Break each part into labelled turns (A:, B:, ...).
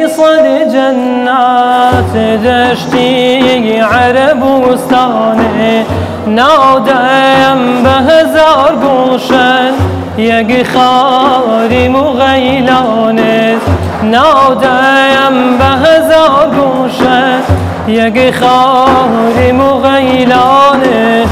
A: صد جنات دشتی عربستانه نادم به هزار گلشن یک خاری مغیلانه نادم به هزار گلشن یک خاری مغیلانه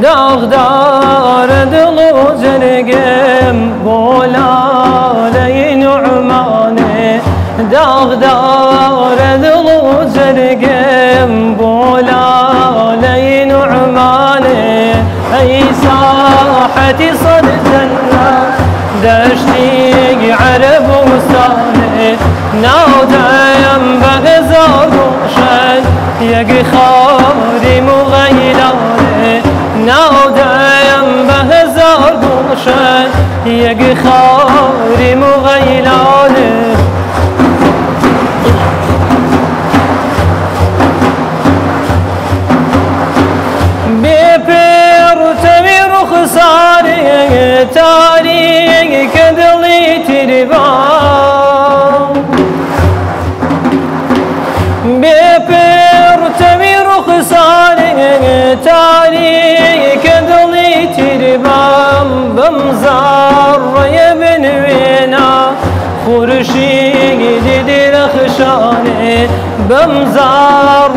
A: داغدار دلو جرگم بولالي نعمانه داغدار دلو جرگم بولالي نعمانه اي ساحتي صد جنة دشتي عربستانه نادم بغزار روشن يقي خاري مغيلانه نادم به هزار گلشن یک خاری مغیلانه به پرتوی رخسار تاریک دلی تربان به پرتوی رخسار تاریک دلی تربان بمزار بنوینا خورشید درخشانه بمزار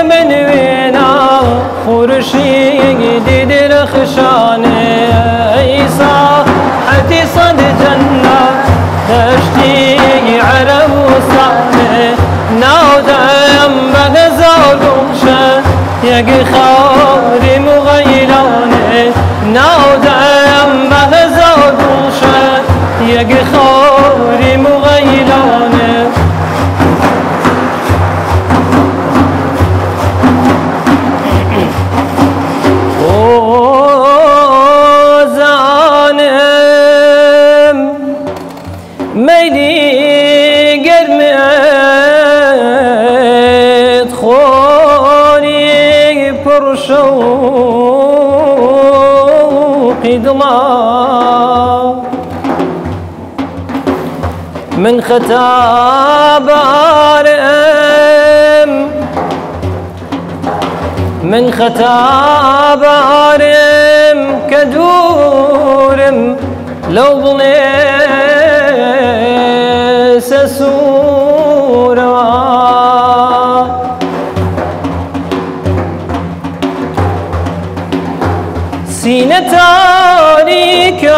A: بنوینا خورشید درخشانه ای ساحتی صد جنة دشتی عربستانه نادم بغزار گلشن یک خاری مغیلانه نادم به هزار گلشن یک خاری مغیلانه زانم میلی گرمت خوری پرشوقی دلا من خطا بارم كدورم لو بليس سورا سینه تاریک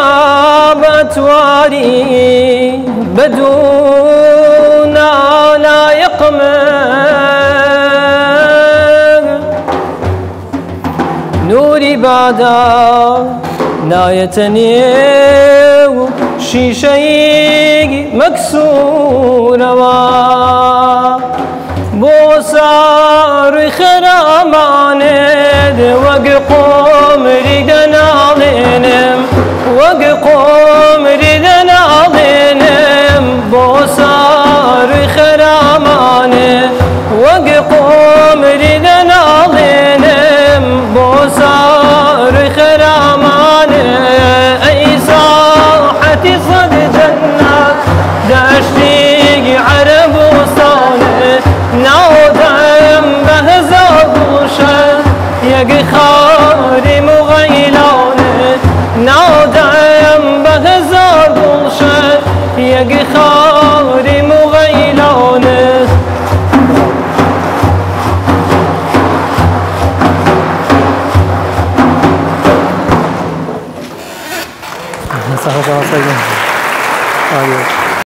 A: بتواری بدون لایق نوری بادا نایتنی شیشه مکسور بوسار خرامانه وق قوم ریدن علینم وق قوم